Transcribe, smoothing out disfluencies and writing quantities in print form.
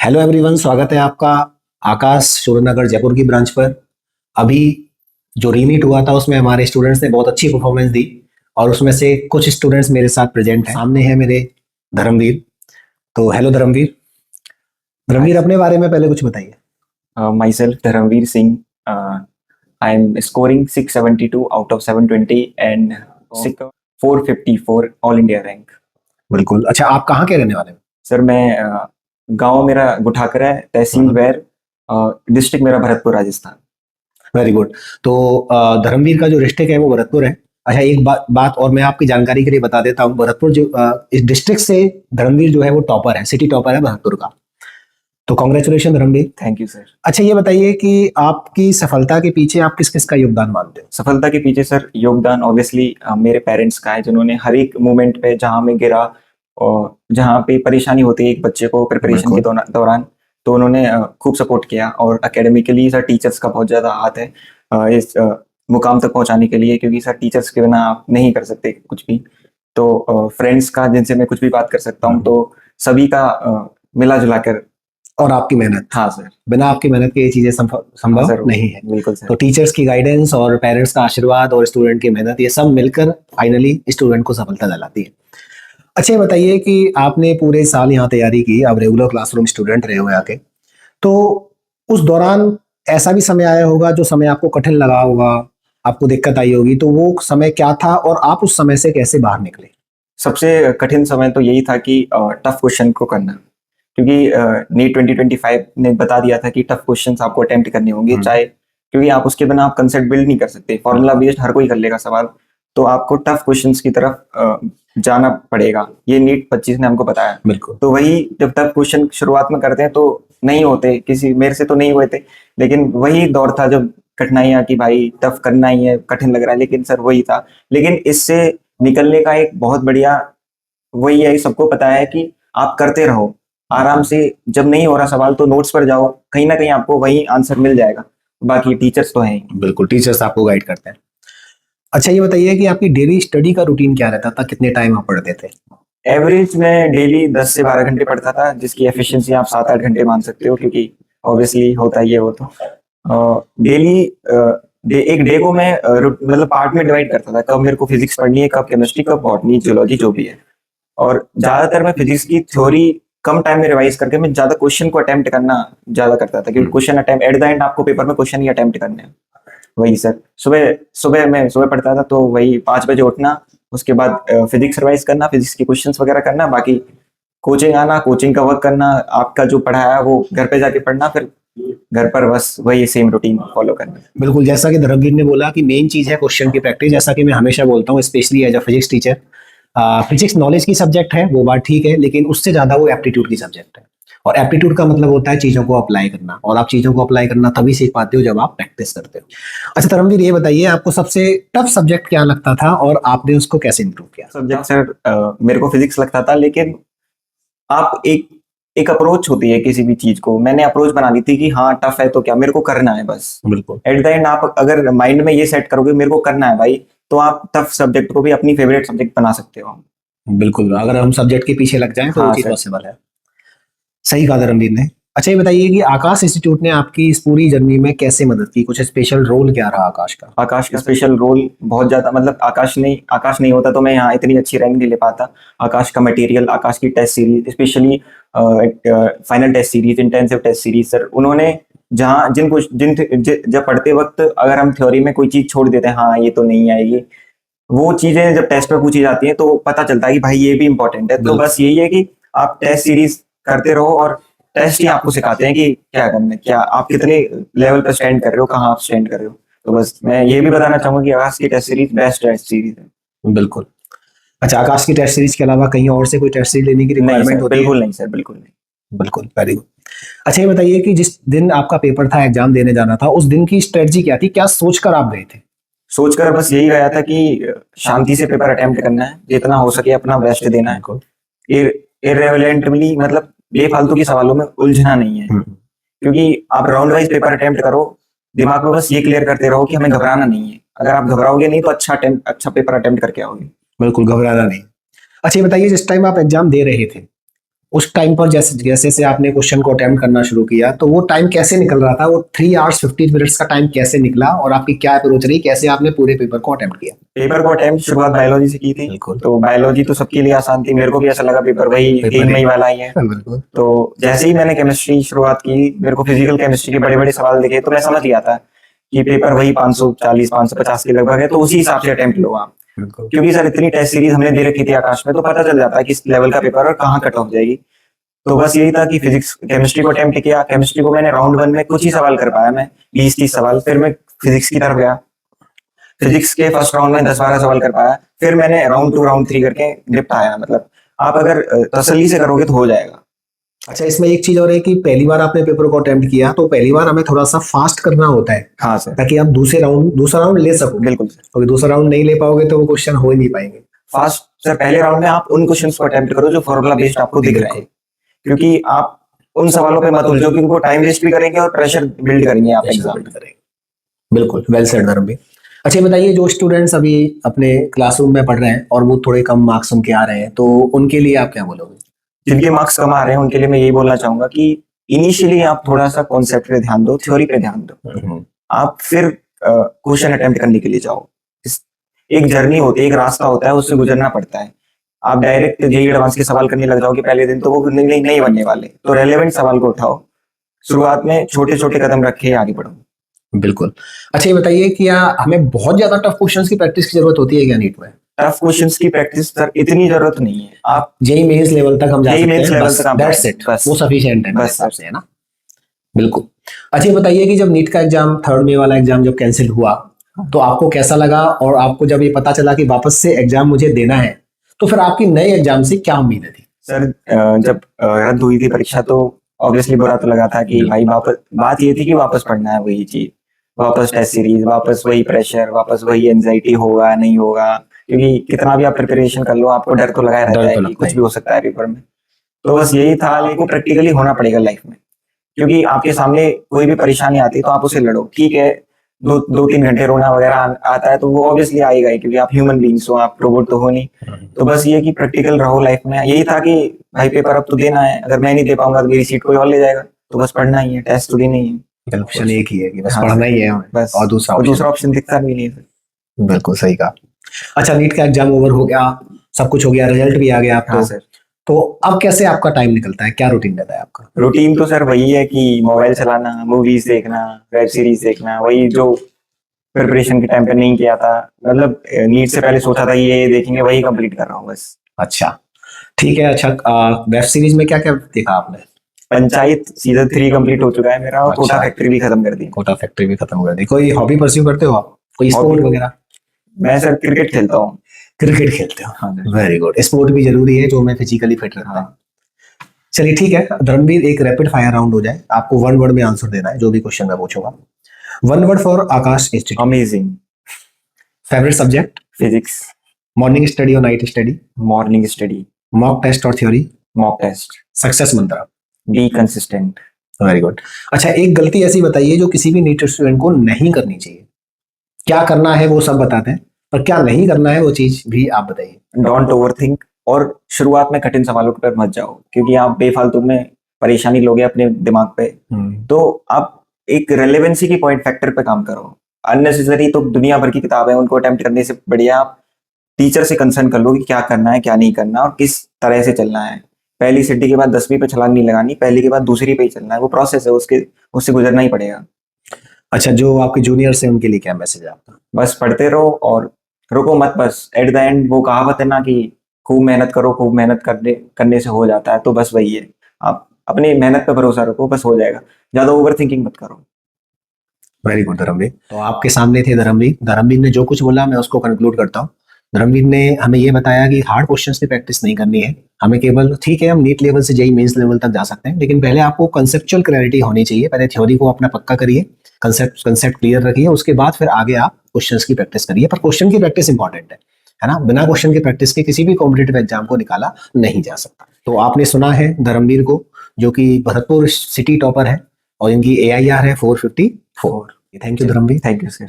Hello everyone, स्वागत है आपका आकाश सुरेंद्रनगर जयपुर की ब्रांच पर। अभी जो रीमीट हुआ था उसमें हमारे स्टूडेंट्स ने बहुत अच्छी परफॉर्मेंस दी और उसमें से कुछ स्टूडेंट्स मेरे साथ प्रेजेंट हैं। सामने है मेरे धर्मवीर। तो हेलो धर्मवीर। धर्मवीर, अपने बारे में पहले कुछ बताइए। Myself, Dharamveer Singh. I am scoring 672 out of 720 and 454 All India rank. बिल्कुल। अच्छा, आप कहाँ के रहने वाले हो? सर मैं गांव मेरा गुठाकर है, तहसील वैर, डिस्ट्रिक्ट मेरा भरतपुर, राजस्थान। Very good. तो धर्मवीर का जो डिस्ट्रिक्ट है वो भरतपुर है। अच्छा, एक बात और मैं आपकी जानकारी के लिए बता देता हूँ। भरतपुर जो इस डिस्ट्रिक्ट से धर्मवीर जो है वो टॉपर है, सिटी टॉपर है भरतपुर का। तो congratulation Dharmveer. Thank you sir. अच्छा, ये बताइए कि आपकी सफलता के पीछे आप किस किस का योगदान मानते हो? सफलता के पीछे सर योगदान ऑब्वियसली मेरे पेरेंट्स का है, जिन्होंने हर एक मोमेंट पे जहां मैं गिरा और जहां पे परेशानी होती है एक बच्चे को प्रिपरेशन के दौरान, तो उन्होंने खूब सपोर्ट किया। और एकेडमिकली सर टीचर्स का बहुत ज्यादा हाथ है इस मुकाम तक पहुंचाने के लिए, क्योंकि सर टीचर्स के बिना आप नहीं कर सकते कुछ भी। तो फ्रेंड्स का जिनसे मैं कुछ भी बात कर सकता हूँ, तो सभी का मिला जुला कर। और आपकी मेहनत। हाँ सर। बिना आपकी मेहनत के ये चीजें संभव नहीं है। बिल्कुल सर। तो टीचर्स की गाइडेंस और पेरेंट्स का आशीर्वाद और स्टूडेंट की मेहनत, ये सब मिलकर फाइनली स्टूडेंट को सफलता दिलाती है। अच्छा, ये बताइए कि आपने पूरे साल यहाँ तैयारी की, आप रेगुलर क्लासरूम स्टूडेंट रहे हो यहाँ के, तो उस दौरान ऐसा भी समय आया होगा जो समय आपको कठिन लगा होगा, आपको दिक्कत आई होगी, तो वो समय क्या था और आप उस समय से कैसे बाहर निकले? सबसे कठिन समय तो यही था कि टफ क्वेश्चन को करना, क्योंकि नीट 2025 ने बता दिया था कि टफ क्वेश्चंस आपको अटेम्प्ट करने होंगे, चाहे क्योंकि आप उसके बिना आप कंसेप्ट बिल्ड नहीं कर सकते। फॉर्मूला बेस्ड हर कोई कर लेगा सवाल, तो आपको टफ क्वेश्चंस की तरफ जाना पड़ेगा। ये नीट 25 ने हमको बताया। बिल्कुल। तो वही जब टफ क्वेश्चन शुरुआत में करते हैं तो नहीं होते, किसी मेरे से तो नहीं हुए थे, लेकिन वही दौर था जब कठिनाइयां कि भाई टफ करना ही है, कठिन लग रहा है, लेकिन सर वही था। लेकिन इससे निकलने का एक बहुत बढ़िया वही है, सबको पता है कि आप करते रहो आराम से। जब नहीं हो रहा सवाल तो नोट्स पर जाओ, कहीं ना कहीं आपको वही आंसर मिल जाएगा। बाकी टीचर्स तो हैं। बिल्कुल, टीचर्स आपको गाइड करते हैं। अच्छा, ये बताइए कि आपकी डेली स्टडी का रूटीन क्या रहता था, कितने टाइम आप पढ़ते थे? एवरेज में डेली 10 से 12 घंटे पढ़ता था, जिसकी एफिशिएंसी आप 7-8 घंटे मान सकते हो, क्योंकि ऑब्वियसली होता ही है वो। तो डेली एक डे को मैं मतलब पार्ट में डिवाइड करता था, कब मेरे को फिजिक्स पढ़नी है, कब केमिस्ट्री, कब बॉटनी, जियोलॉजी, जो भी है। और ज्यादातर मैं फिजिक्स की थ्योरी कम टाइम में रिवाइज करके मैं ज्यादा क्वेश्चन को अटेम्प्ट करना ज्यादा करता था, क्योंकि question attempt at the end आपको पेपर में क्वेश्चन ही अटेम्प्ट करने हैं। वही सर, सुबह सुबह मैं सुबह पढ़ता था, तो वही 5 बजे उठना, उसके बाद फिजिक्स रिवाइज करना, फिजिक्स के क्वेश्चंस वगैरह करना, बाकी कोचिंग आना, कोचिंग का वर्क करना, आपका जो पढ़ाया वो घर पे जाके पढ़ना, फिर घर पर बस वही सेम रूटीन फॉलो करना। बिल्कुल, जैसा कि धर्मवीर ने बोला कि मेन चीज है क्वेश्चन की प्रैक्टिस। जैसा कि मैं हमेशा बोलता हूँ, specially as a physics teacher, physics knowledge की सब्जेक्ट है, वो बात ठीक है, लेकिन उससे ज्यादा वो एप्टीट्यूड की सब्जेक्ट है। और एप्टीट्यूड का मतलब होता है चीजों को अप्लाई करना, और आप चीजों को अप्लाई करना तभी सीख पाते हो जब आप प्रैक्टिस करते हो। अच्छा धर्मवीर, ये बताइए आपको सबसे टफ सब्जेक्ट क्या लगता था और आपने उसको कैसे इंप्रूव किया? सब्जेक्ट सर मेरे को फिजिक्स लगता था, लेकिन आप एक एक अप्रोच होती है किसी भी चीज को, मैंने अप्रोच बना ली थी कि हाँ टफ है तो क्या, मेरे को करना है बस। बिल्कुल। एट द एंड आप अगर माइंड में ये सेट करोगे मेरे को करना है भाई, तो आप टफ सब्जेक्ट को भी अपनी फेवरेट सब्जेक्ट बना सकते हो। बिल्कुल, अगर हम सब्जेक्ट के पीछे लग जाएं तो वो हाँ चीज सर। पॉसिबल है। सही कहा धर्मवीर ने। अच्छा, ये बताइए कि आकाश इंस्टीट्यूट ने आपकी इस पूरी जर्नी में कैसे मदद की? कुछ स्पेशल रोल क्या रहा आकाश का? आकाश का स्पेशल रोल बहुत ज्यादा, मतलब आकाश नहीं होता तो मैं यहाँ इतनी अच्छी रैंक नहीं ले पाता। आकाश का मटेरियल, आकाश की test series, specially final test series, intensive test series, sir उन्होंने जहाँ जब पढ़ते वक्त अगर हम थ्योरी में कोई चीज छोड़ देते हैं, हाँ ये तो नहीं आएगी, वो चीजें जब टेस्ट में पूछी जाती है तो पता चलता है कि भाई ये भी इंपॉर्टेंट है। तो बस यही है कि आप टेस्ट सीरीज करते रहो, और टेस्ट ही आपको सिखाते हैं कि क्या करना है, क्या आप कितने लेवल पर स्टैंड कर रहे हो, कहाँ आप स्टैंड कर रहे हो। तो बस मैं ये भी बताना चाहूंगा कि आकाश की test series best test series है। बिल्कुल। अच्छा, आकाश की टेस्ट सीरीज के अलावा कहीं और से कोई टेस्ट सीरीज लेने की नहीं रिक्वायरमेंट सर, होती है? बिल्कुल नहीं सर, बिल्कुल नहीं। बिल्कुल, वेरी गुड। अच्छा, ये बताइए कि जिस दिन आपका पेपर था, एग्जाम देने जाना था, उस दिन की स्ट्रेटजी क्या थी? क्या सोचकर आप गए थे? सोचकर बस यही गया था कि शांति से पेपर अटेम्प्ट करना है, जितना हो सके अपना बेस्ट देना है, इररेलेवेंटली, मतलब बेफालतू के सवालों में उलझना नहीं है। क्योंकि आप राउंड वाइज पेपर अटेम्प्ट करो, दिमाग में बस ये क्लियर करते रहो कि हमें घबराना नहीं है। अगर आप घबराओगे नहीं तो अच्छा पेपर अटेम्प्ट करके आओगे। बिल्कुल, घबराना नहीं। अच्छा, ये बताइए जिस टाइम आप एग्जाम दे रहे थे, उस टाइम पर जैसे जैसे से आपने क्वेश्चन को अटेम्प्ट करना शुरू किया, तो वो टाइम कैसे निकल रहा था? वो 3 आवर्स 15 मिनट्स का टाइम कैसे निकला और आपकी क्या अप्रोच रही, कैसे आपने पूरे पेपर को अटेम्प्ट किया? पेपर को अटेम्प्ट शुरुआत बायोलॉजी से की थी। बिल्कुल। तो बायोलॉजी तो सबके लिए आसान थी, मेरे को भी ऐसा लगा पेपर वही पेपर 3 ही। मई वाला ही है। बिल्कुल। तो जैसे ही मैंने केमिस्ट्री शुरुआत की, मेरे को फिजिकल केमिस्ट्री के बड़े बड़े सवाल दिखे, तो मैं समझ गया था कि पेपर वही 540 550 के लगभग है, तो उसी हिसाब से अटेम्प्ट लो आप। बिल्कुल। क्योंकि सर इतनी टेस्ट सीरीज हमने दे रखी थी आकाश में, तो पता चल जाता है किस लेवल का पेपर और कहाँ कट ऑफ जाएगी। तो बस यही था कि फिजिक्स केमिस्ट्री को अटेम्प्ट किया। केमिस्ट्री को मैंने राउंड 1 में कुछ ही सवाल कर पाया, मैं 20-30 सवाल। फिर मैं फिजिक्स की तरफ गया, फिजिक्स के फर्स्ट राउंड में 10-12 सवाल कर पाया। फिर मैंने राउंड 2 राउंड 3 करके निपटाया। मतलब आप अगर तसल्ली से करोगे तो हो जाएगा। अच्छा, इसमें एक चीज और है कि पहली बार आपने पेपर को अटेम्प्ट किया, तो पहली बार हमें थोड़ा सा फास्ट करना होता है हाँ सर, ताकि आप दूसरा राउंड ले सको। बिल्कुल सर। क्योंकि दूसरा राउंड नहीं ले पाओगे तो वो क्वेश्चन हो ही नहीं पाएंगे। फास्ट सर, पहले राउंड में आप उन क्वेश्चंस को अटेम्प्ट करो जो फॉर्मूला बेस्ड आपको दिख रहे हैं, क्योंकि आप उन सवालों पे मत उलझो, क्योंकि वो टाइम वेस्ट भी करेंगे और प्रेशर बिल्ड करेंगे आप एग्जाम में। बिल्कुल, वेल सेड धर्मवीर। अच्छा, ये बताइए, जो स्टूडेंट्स अभी अपने क्लासरूम में पढ़ रहे हैं और वो थोड़े कम मार्क्स उनके आ रहे हैं, तो उनके लिए आप क्या बोलोगे? जिनके मार्क्स कम आ रहे हैं उनके लिए मैं यही बोलना चाहूंगा कि इनिशियली आप थोड़ा सा कॉन्सेप्ट पे ध्यान दो, थ्योरी पे ध्यान दो। आप फिर क्वेश्चन अटेम्प्ट करने के लिए जाओ। एक जर्नी होती है, एक रास्ता होता है, उससे गुजरना पड़ता है। आप डायरेक्ट जेईई एडवांस के सवाल करने लग जाओगे पहले दिन, तो वो नहीं बनने वाले। तो रेलेवेंट सवाल को उठाओ, शुरुआत में छोटे छोटे कदम रखे आगे बढ़ो। बिल्कुल। अच्छा, ये बताइए कि क्या हमें बहुत ज्यादा टफ क्वेश्चंस की प्रैक्टिस की जरूरत होती है क्या नीट में? टफ क्वेश्चंस की प्रैक्टिस सर इतनी जरूरत नहीं है। आप जेईई मेंस लेवल तक हम जा जेईई सकते मेंस हैं, लेवल बस तक आप दैट्स जाओ, इट, बस। वो सफिशिएंट है मेरे बस हिसाब से, है ना? बिल्कुल। अच्छा, ये बताइए कि जब नीट का एग्जाम, 3rd मई वाला एग्जाम जब कैंसिल हुआ, तो आपको कैसा लगा? और आपको जब ये पता चला कि वापस से एग्जाम मुझे देना है, तो फिर आपकी नए एग्जाम से क्या उम्मीदें थी? सर जब रद्द हुई थी परीक्षा, तो ऑब्वियसली बुरा तो लगा था कि भाई वापस, बात ये थी कि वापस पढ़ना है वही चीज, वापस टेस्ट सीरीज, वापस वही प्रेशर, वापस वही एंजाइटी, होगा नहीं होगा। क्योंकि कितना भी आप प्रिपरेशन कर लो, आपको डर तो लगाया रहता डर है तो कि लगता कुछ है। भी हो सकता है पेपर में। तो बस यही था, लेकिन प्रैक्टिकली होना पड़ेगा लाइफ में, क्योंकि आपके सामने कोई भी परेशानी आती तो आप उसे लड़ो। ठीक है, 2-3 घंटे रोना वगैरह आता है, तो वो ऑब्वियसली आएगा ही, क्योंकि आप ह्यूमन बींग्स हो, आप रोबोट तो हो नहीं। तो बस ये कि प्रैक्टिकल रहो लाइफ में। यही था कि भाई पेपर अब तो देना है, अगर मैं नहीं दे पाऊंगा तो मेरी सीट कोई और ले जाएगा, तो बस पढ़ना ही है, टेस्ट तो देना ही है। ऑप्शन एक ही है कि बस हाँ पढ़ना सर, ही है हमें, बस। और दूसरा और दूसरा ऑप्शन। ऑप्शन दिखता भी नहीं है सर। बिल्कुल सही कहा। अच्छा, नीट का एग्जाम ओवर हो गया, सब कुछ हो गया, रिजल्ट भी आ गया हाँ आपको, सर। तो अब कैसे आपका टाइम निकलता है? क्या रूटीन रहता है आपका? रूटीन तो सर वही है कि मोबाइल चलाना, मूवीज देखना, वेब सीरीज देखना, वही जो प्रिपरेशन के टाइम पे नहीं किया था। मतलब नीट से पहले सोचा था ये देखेंगे, वही कंप्लीट कर रहा हूँ बस। अच्छा, ठीक है। अच्छा, वेब सीरीज में क्या क्या देखा आपने? पंचायत सीजन 3 कंप्लीट हो चुका है मेरा, और कोटा अच्छा। फैक्ट्री भी खत्म कर दी। कोटा फैक्ट्री भी खत्म कर दी। कोई हॉबी परस्यू करते हो आप, कोई स्पोर्ट Hobby? वगैरह? मैं सर क्रिकेट खेलता हूँ। क्रिकेट खेलते हो? हाँ सर। Very good. स्पोर्ट भी जरूरी है, जो हमें फिजिकली फिट रखता है। हाँ चलिए ठीक है धर्मवीर, एक रैपिड फायर राउंड हो जाए, आपको 1 वर्ड में आंसर देना है जो भी क्वेश्चन मैं पूछूंगा। 1 word for Aakash institute. Amazing. Favourite subject? Physics. Morning study और night study? Morning study. Mock test और theory? Mock test. Success mantra? Be consistent. Very good. अच्छा, एक गलती ऐसी बताइए जो किसी भी नीट स्टूडेंट को नहीं करनी चाहिए। क्या करना है वो सब बताते हैं, पर क्या नहीं करना है वो चीज भी आप बताइए। डोंट ओवर थिंक, और शुरुआत में कठिन सवालों पर मत जाओ, क्योंकि आप बेफालतू में परेशानी लोगे अपने दिमाग पे। तो आप एक रेलेवेंसी की पॉइंट फैक्टर पे काम करो। अननेसेसरी तो दुनिया भर की किताबें, उनको अटेम्प्ट करने से बढ़िया आप टीचर से कंसर्न कर लो कि क्या करना है, क्या नहीं करना, और किस तरह से चलना है। पहली सीढ़ी के बाद 10वीं पे छलांग नहीं लगानी, पहली के बाद दूसरी पे ही चलना है। वो प्रोसेस है, उससे गुजरना ही पड़ेगा। अच्छा, जो आपके जूनियर्स हैं उनके लिए क्या मैसेज है आपका? बस पढ़ते रहो और रुको मत। बस एट द एंड वो कहावत है ना कि खूब मेहनत करो, खूब मेहनत करने करने से हो जाता है। तो बस वही है, आप अपनी मेहनत पे भरोसा रखो, बस हो जाएगा। ज्यादा ओवर थिंकिंग मत करो। Very good Dharmveer. तो आपके सामने थे धर्मवीर। धर्मवीर ने जो कुछ बोला मैं उसको कंक्लूड करता हूँ। धर्मवीर ने हमें ये बताया कि हार्ड क्वेश्चंस की प्रैक्टिस नहीं करनी है हमें, केवल ठीक है हम नीट लेवल से जेईई मेंस लेवल तक जा सकते हैं, लेकिन पहले आपको कंसेप्चुअल क्लैरिटी होनी चाहिए। पहले थ्योरी को अपना पक्का करिए, कंसेप्ट क्लियर रखिए, उसके बाद फिर आगे आप क्वेश्चंस की प्रैक्टिस करिए। पर क्वेश्चन की प्रैक्टिस इंपॉर्टेंट है ना? बिना क्वेश्चन की प्रैक्टिस के किसी भी कॉम्पिटेटिव एग्जाम को निकाला नहीं जा सकता। तो आपने सुना है धर्मवीर को, जो कि भरतपुर सिटी टॉपर है और इनकी AIR है 454। Thank you Dharmveer. Thank you sir.